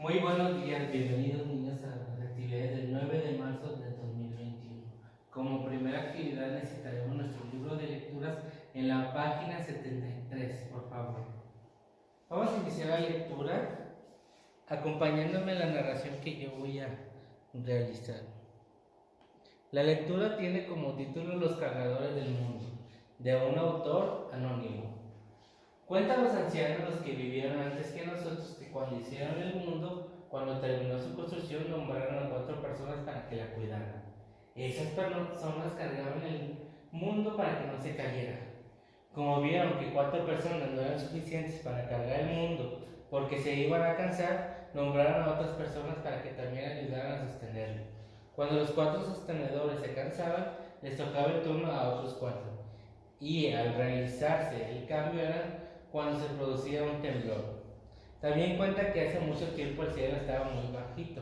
Muy buenos días, bienvenidos niños a las actividades del 9 de marzo del 2021. Como primera actividad necesitaremos nuestro libro de lecturas en la página 73, por favor. Vamos a iniciar la lectura acompañándome en la narración que yo voy a realizar. La lectura tiene como título Los cargadores del mundo, de un autor anónimo. Cuentan los ancianos, los que vivieron antes que nosotros, que cuando hicieron el mundo, cuando terminó su construcción, nombraron a 4 personas para que la cuidaran. Esas personas cargaban el mundo para que no se cayera. Como vieron que 4 personas no eran suficientes para cargar el mundo porque se iban a cansar, nombraron a otras personas para que también ayudaran a sostenerlo. Cuando los 4 sostenedores se cansaban, les tocaba el turno a otros 4. Y al realizarse el cambio era cuando se producía un temblor. También cuenta que hace mucho tiempo el cielo estaba muy bajito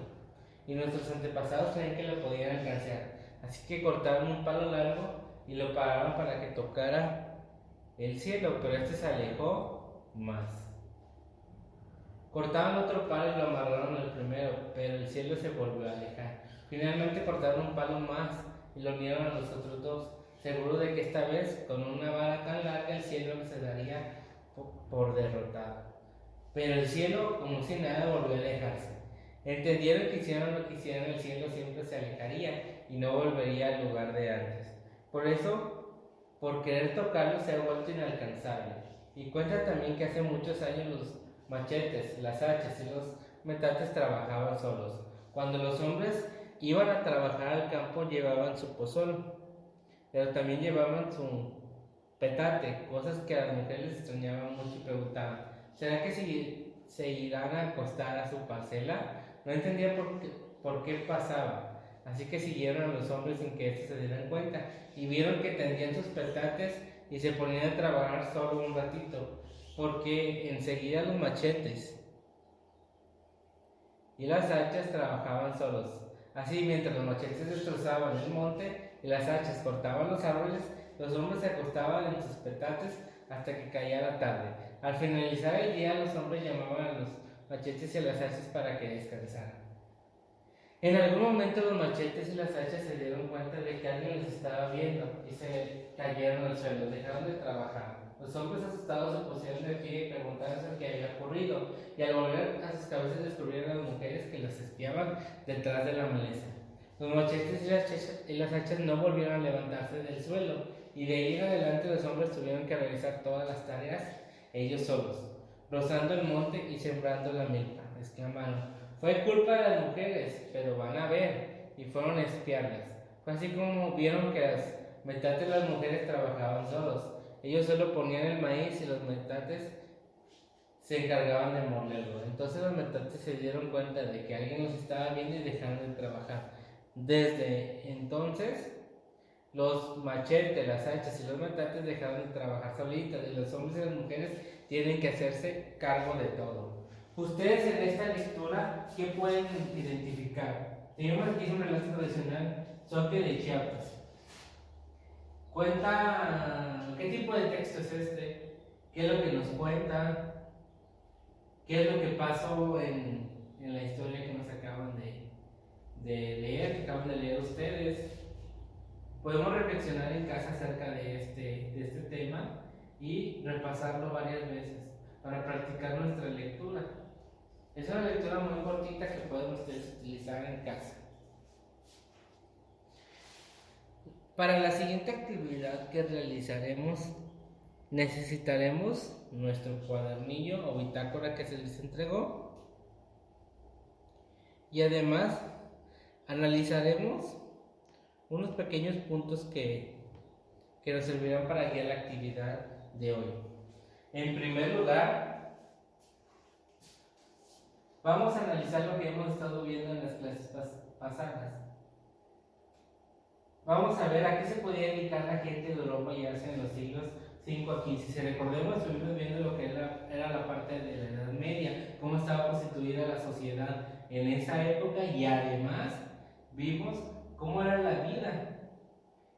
y nuestros antepasados creían que lo podían alcanzar, así que cortaron un palo largo y lo pararon para que tocara el cielo, pero este se alejó más. Cortaron otro palo y lo amarraron al primero, pero el cielo se volvió a alejar. Finalmente cortaron un palo más y lo unieron a los otros 2, seguro de que esta vez, con una vara tan larga, el cielo no se daría por derrotado. Pero el cielo, como si nada, volvió a alejarse. Entendieron que hicieran lo que hicieran, el cielo siempre se alejaría y no volvería al lugar de antes. Por eso, por querer tocarlo, se ha vuelto inalcanzable. Y cuenta también que hace muchos años los machetes, las hachas y los metates trabajaban solos. Cuando los hombres iban a trabajar al campo, llevaban su pozol, pero también llevaban su petate, cosas que a las mujeres les extrañaban mucho y preguntaban: ¿será que si se irán a acostar a su parcela? No entendía por qué pasaba, así que siguieron a los hombres sin que estos se dieran cuenta y vieron que tendían sus petates y se ponían a trabajar solo un ratito, porque enseguida los machetes y las hachas trabajaban solos. Así, mientras los machetes destrozaban el monte y las hachas cortaban los árboles, los hombres se acostaban en sus petates hasta que caía la tarde. Al finalizar el día, los hombres llamaban a los machetes y a las hachas para que descansaran. En algún momento los machetes y las hachas se dieron cuenta de que alguien los estaba viendo y se cayeron al suelo, dejaron de trabajar. Los hombres asustados se pusieron de pie y preguntaron qué había ocurrido, y al volver a sus cabezas descubrieron a las mujeres que los espiaban detrás de la maleza. Los machetes y las hachas no volvieron a levantarse del suelo, y de ahí en adelante los hombres tuvieron que realizar todas las tareas ellos solos, rozando el monte y sembrando la milpa. Exclamaron: fue culpa de las mujeres, pero van a ver, y fueron a espiarlas. Fue así como vieron que las metates de las mujeres trabajaban solos. Ellos solo ponían el maíz y los metates se encargaban de molerlo. Entonces los metates se dieron cuenta de que alguien los estaba viendo y dejaron de trabajar. Desde entonces, los machetes, las hachas y los metates dejaron de trabajar solitas, y los hombres y las mujeres tienen que hacerse cargo de todo. Ustedes en esta lectura, ¿qué pueden identificar? Tenemos aquí un relato tradicional Soque de Chiapas. Cuenta, ¿qué tipo de texto es este? ¿Qué es lo que nos cuenta? ¿Qué es lo que pasó en la historia que nos acaban de leer, que acaban de leer ustedes? Podemos reflexionar en casa acerca de este tema y repasarlo varias veces para practicar nuestra lectura. Es una lectura muy cortita que pueden ustedes utilizar en casa. Para la siguiente actividad que realizaremos, necesitaremos nuestro cuadernillo o bitácora que se les entregó, y además analizaremos unos pequeños puntos que nos servirán para guiar la actividad de hoy. En primer lugar, vamos a analizar lo que hemos estado viendo en las clases pasadas. Vamos a ver a qué se podía dedicar la gente de Europa y Asia en los siglos 5 a 15. Si recordemos, estuvimos viendo lo que era la parte de la Edad Media, cómo estaba constituida la sociedad en esa época, y además vimos cómo era la vida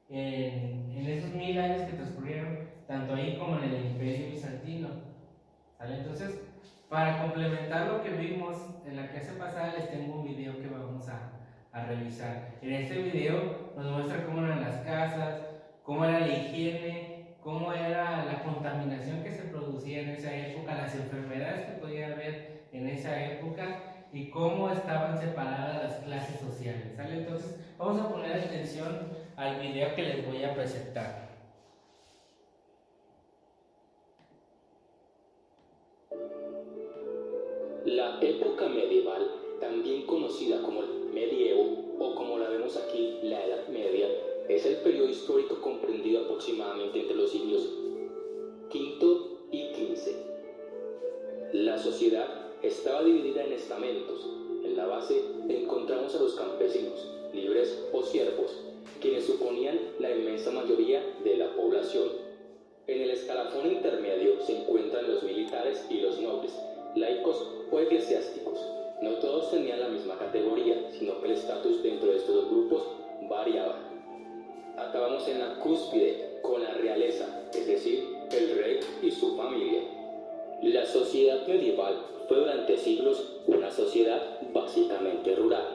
en esos 1000 años que transcurrieron, tanto ahí como en el Imperio Bizantino. ¿Vale? Entonces, Para complementar lo que vimos en la clase pasada, les tengo un video que vamos a revisar. En este video nos muestra cómo eran las casas, cómo era la higiene, cómo era la contaminación que se producía en esa época, las enfermedades que podía haber en esa época y cómo estaban separadas las clases sociales, ¿sale? Entonces vamos a poner atención al video que les voy a presentar. La época medieval, también conocida como el medievo o como la vemos aquí, la Edad Media, es el periodo histórico comprendido aproximadamente entre los siglos V y XV. La sociedad estaba dividida en estamentos. En la base encontramos a los campesinos, libres o siervos, quienes suponían la inmensa mayoría de la población. En el escalafón intermedio se encuentran los militares y los nobles, laicos o eclesiásticos. No todos tenían la misma categoría, sino que el estatus dentro de estos dos grupos variaba. Acabamos en la cúspide con la realeza, es decir, el rey y su familia. La sociedad medieval fue durante siglos una sociedad básicamente rural.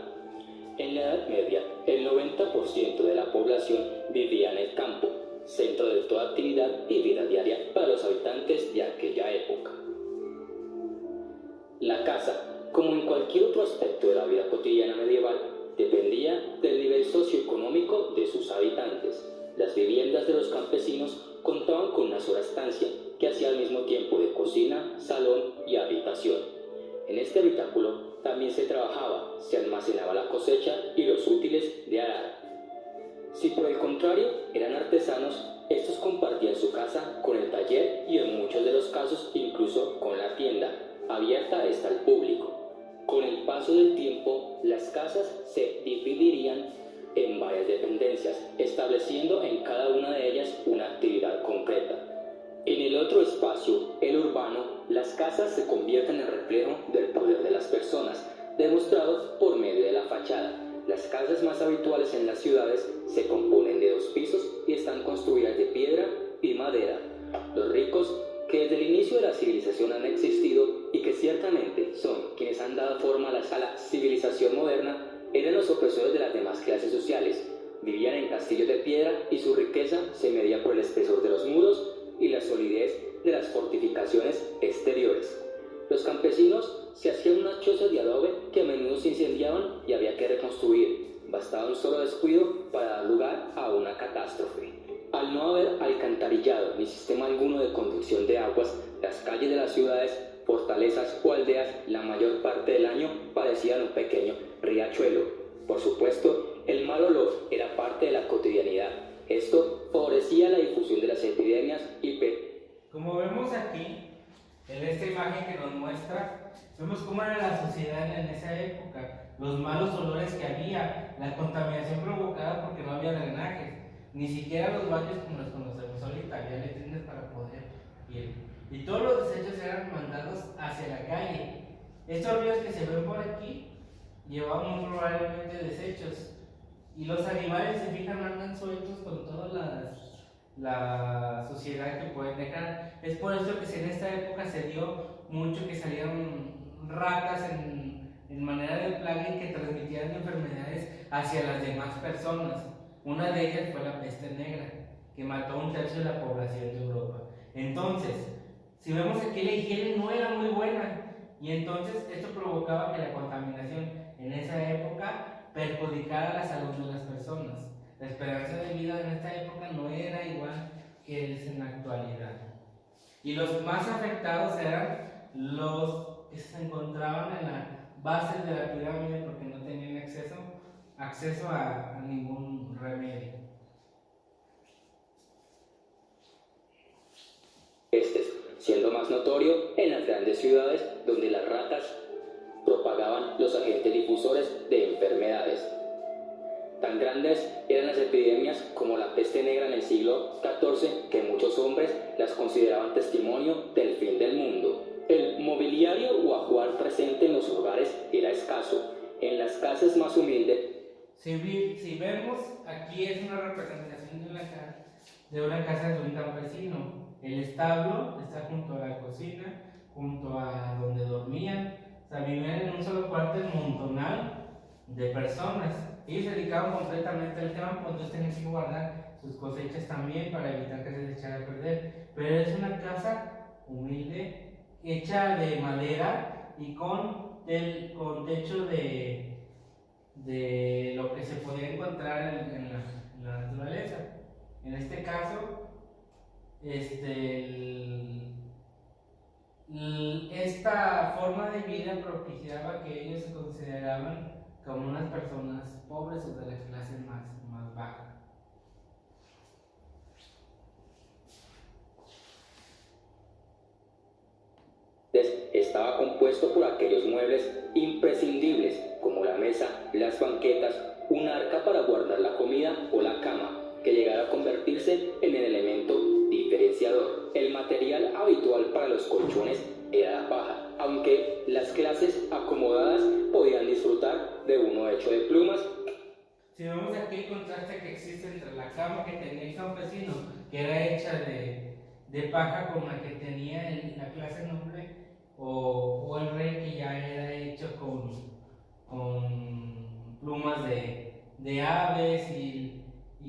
En la Edad Media, el 90% de la población vivía en el campo, centro de toda actividad y vida diaria para los habitantes de aquella época. La casa, como en cualquier otro aspecto de la vida cotidiana medieval, dependía del nivel socioeconómico de sus habitantes. Las viviendas de los campesinos contaban con una sola estancia, que hacía al mismo tiempo de cocina, salón y habitación. En este habitáculo también se trabajaba, se almacenaba la cosecha y los útiles de arar. Si por el contrario eran artesanos, estos compartían su casa con el taller y en muchos de los casos incluso con la tienda, abierta esta al público. Con el paso del tiempo, las casas se dividirían en varias dependencias, estableciendo en cada una de ellas una actividad concreta. En el otro espacio, el urbano, las casas se convierten en reflejo del poder de las personas, demostrado por medio de la fachada. Las casas más habituales en las ciudades se componen de 2 pisos y están construidas de piedra y madera. Los ricos, que desde el inicio de la civilización han existido y que ciertamente son quienes han dado forma a la civilización moderna, eran los opresores de las demás clases sociales. Vivían en castillos de piedra y su riqueza se medía por el espesor de los muros y la solidez de las fortificaciones exteriores. Los campesinos se hacían unas chozas de adobe que a menudo se incendiaban y había que reconstruir. Bastaba un solo descuido para dar lugar a una catástrofe. Al no haber alcantarillado ni sistema alguno de conducción de aguas, las calles de las ciudades, fortalezas o aldeas la mayor parte del año parecían un pequeño riachuelo. Por supuesto, el mal olor era parte de la cotidianidad. Esto favorecía la difusión de las epidemias y Como vemos aquí, en esta imagen que nos muestra, vemos cómo era la sociedad en esa época, los malos olores que había, la contaminación provocada porque no había drenajes, ni siquiera los baños como los conocemos ahorita, había letrinas para poder ir. Y todos los desechos eran mandados hacia la calle. Estos ríos que se ven por aquí llevaban muy probablemente desechos. Y los animales, se fijan, andan sueltos con toda la suciedad que pueden dejar. Es por eso que en esta época se dio mucho que salieron ratas en manera de plaga y que transmitían enfermedades hacia las demás personas. Una de ellas fue la peste negra, que mató a 1/3 de la población de Europa. Entonces, si vemos aquí, la higiene no era muy buena, y entonces esto provocaba que la contaminación en esa época perjudicara la salud de las personas. La esperanza de vida en esta época no era igual que es en la actualidad. Y los más afectados eran los que se encontraban en la base de la pirámide porque no tenían acceso a ningún remedio. Siendo más notorio en las grandes ciudades donde las ratas propagaban los agentes difusores de enfermedades. Tan grandes eran las epidemias como la peste negra en el siglo XIV que muchos hombres las consideraban testimonio del fin del mundo. El mobiliario o ajuar presente en los hogares era escaso. En las casas más humildes, si vemos, aquí es una representación de una casa de un campesino. El establo está junto a la cocina, junto a donde de personas. Ellos se dedicaban completamente al campo, entonces tenían que guardar sus cosechas también para evitar que se les echara a perder. Pero es una casa humilde, hecha de madera y con techo de lo que se podía encontrar en la naturaleza. En este caso, esta forma de vida propiciaba que ellos se consideraban como unas personas pobres o de la clase más baja. Estaba compuesto por aquellos muebles imprescindibles como la mesa, las banquetas, un arca para guardar la comida o la cama, que llegara a convertirse en el elemento diferenciador. El material habitual para los colchones era la paja, aunque las clases acomodadas podían disfrutar de uno hecho de plumas. Si vemos aquí el contraste que existe entre la cama que tenía el campesino, que era hecha de paja, con la que tenía la clase noble o el rey, que ya era hecho con plumas de aves y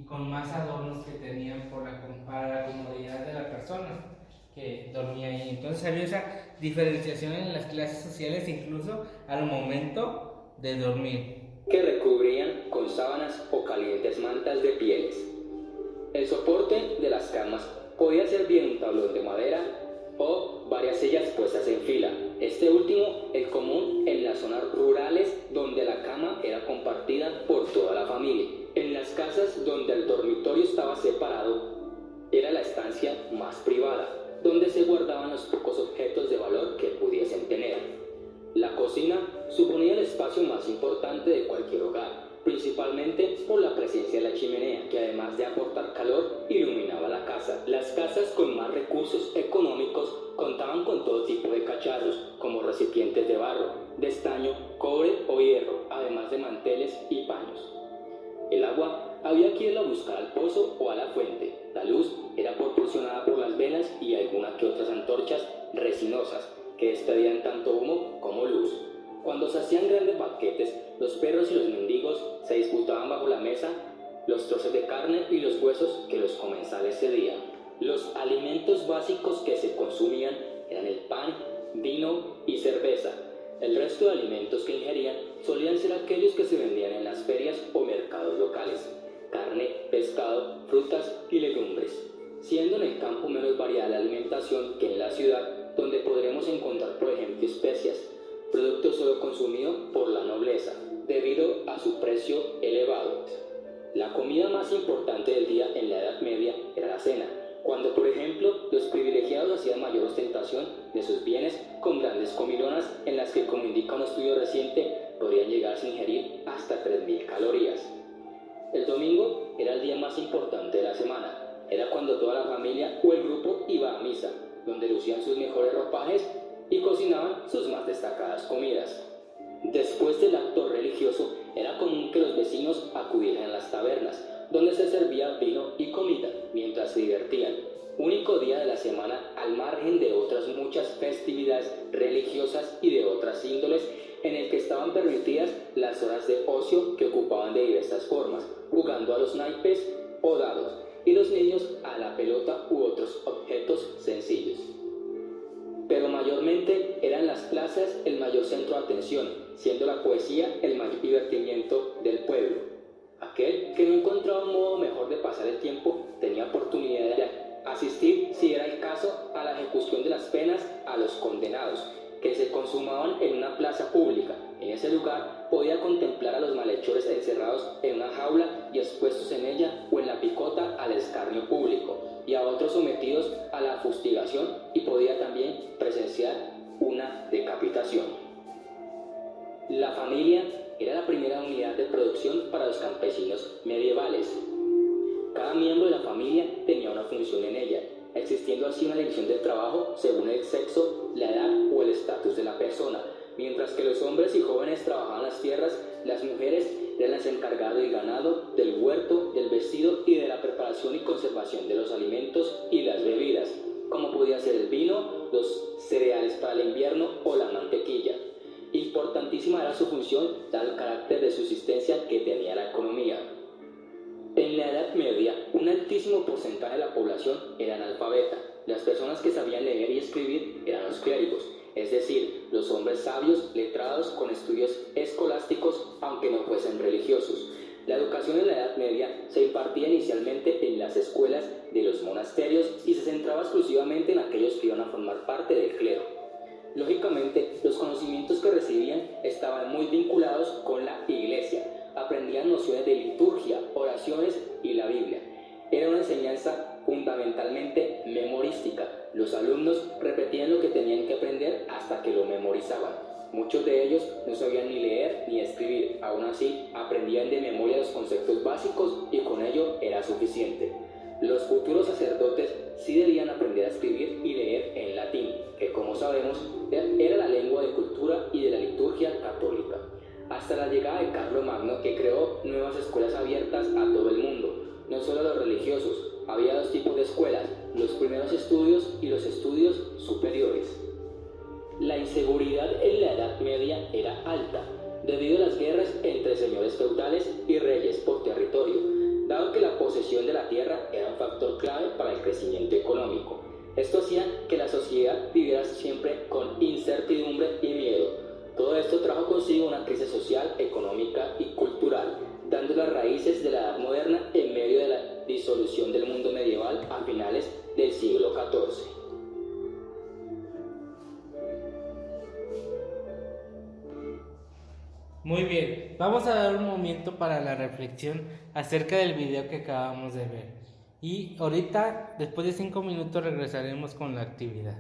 con más adornos que tenían para la comodidad de la persona que dormía ahí. Entonces había esa diferenciación en las clases sociales, incluso al momento de dormir, que recubrían con sábanas o calientes mantas de pieles. El soporte de las camas podía ser bien un tablón de madera o varias sillas puestas en fila. Este último es común en las zonas rurales donde la cama era compartida por toda la familia. En las casas donde el dormitorio estaba separado, era la estancia más privada, donde se guardaban los pocos objetos de valor que pudiesen tener. La cocina suponía el espacio más importante de cualquier hogar, principalmente por la presencia de la chimenea, que además de aportar calor, iluminaba la casa. Las casas con más recursos económicos contaban con todo tipo de cacharros, como recipientes de barro, de estaño, cobre o hierro, además de manteles y paños. El agua había que irla a buscar al pozo o a la fuente. La luz era proporcionada por las velas y algunas que otras antorchas resinosas, que despedían tanto humo como luz. Cuando se hacían grandes banquetes, los perros y los mendigos se disputaban bajo la mesa los trozos de carne y los huesos que los comensales cedían. Los alimentos básicos que se consumían eran el pan, vino y cerveza. El resto de alimentos que ingerían solían ser aquellos que se vendían en las ferias o mercados locales: carne, pescado, frutas y legumbres, siendo en el campo menos variada la alimentación que en la ciudad, donde podremos encontrar, por ejemplo, especias, producto solo consumido por la nobleza, debido a su precio elevado. La comida más importante del día en la Edad Media era la cena, cuando, por ejemplo, los privilegiados hacían mayor ostentación de sus bienes con grandes comilonas en las que, como indica un estudio reciente, podrían llegar a ingerir hasta 3.000 calorías. El domingo era el día más importante de la semana. Era cuando toda la familia o el grupo iba a misa, donde lucían sus mejores ropajes y cocinaban sus más destacadas comidas. Después del acto religioso, era común que los vecinos acudieran a las tabernas, donde se servía vino y comida mientras se divertían. Único día de la semana, al margen de otras muchas festividades religiosas y de otras índoles, en el que estaban permitidas las horas de ocio, que ocupaban de diversas formas, jugando a los naipes o dados, y los niños a la pelota u otros objetos sencillos. Pero mayormente eran las plazas el mayor centro de atención, siendo la poesía el mayor divertimiento del pueblo. Aquel que no encontraba un modo mejor de pasar el tiempo tenía oportunidad de asistir, si era el caso, a la ejecución de las penas a los condenados, que se consumaban en una plaza pública. En ese lugar podía contemplar a los malhechores encerrados en una jaula y expuestos en ella o en la picota al escarnio público, y a otros sometidos a la fustigación, y podía también presenciar una decapitación. La familia era la primera unidad de producción para los campesinos medievales. Cada miembro de la familia tenía una función en ella, existiendo así una división del trabajo según el sexo, la edad o el estatus de la persona. Mientras que los hombres y jóvenes trabajaban las tierras, las mujeres eran las encargadas del ganado, del huerto, del vestido y de la preparación y conservación de los alimentos y las bebidas, como podía ser el vino, los cereales para el invierno o la mantequilla. Importantísima era su función fundamental carácter de subsistencia que tenía la economía. En la Edad Media, un altísimo porcentaje de la población era analfabeta. Las personas que sabían leer y escribir eran los clérigos, es decir, los hombres sabios, letrados, con estudios escolásticos, aunque no fuesen religiosos. La educación en la Edad Media se impartía inicialmente en las escuelas de los monasterios y se centraba exclusivamente en aquellos que iban a formar parte del clero. Lógicamente, los conocimientos que recibían estaban muy vinculados con la Iglesia. Aprendían nociones de liturgia, oraciones y la Biblia. Era una enseñanza fundamentalmente memorística. Los alumnos repetían lo que tenían que aprender hasta que lo memorizaban. Muchos de ellos no sabían ni leer ni escribir, aún así aprendían de memoria los conceptos básicos y con ello era suficiente. Los futuros sacerdotes sí debían aprender a escribir y leer en latín, que como sabemos era la lengua de cultura y de la liturgia católica. Hasta la llegada de Carlomagno, que creó nuevas escuelas abiertas a todo el mundo, no solo a los religiosos. Había dos tipos de escuelas, los primeros estudios y los estudios superiores. La inseguridad en la Edad Media era alta, debido a las guerras entre señores feudales y reyes por territorio, dado que la posesión de la tierra era un factor clave para el crecimiento económico. Esto hacía que la sociedad viviera siempre con incertidumbre y miedo. Todo esto trajo consigo una crisis social, económica y cultural, dando las raíces de la Edad Moderna en medio de la disolución del mundo medieval a finales del siglo XIV. Muy bien, vamos a dar un momento para la reflexión acerca del video que acabamos de ver. Y ahorita, después de 5 minutos, regresaremos con la actividad.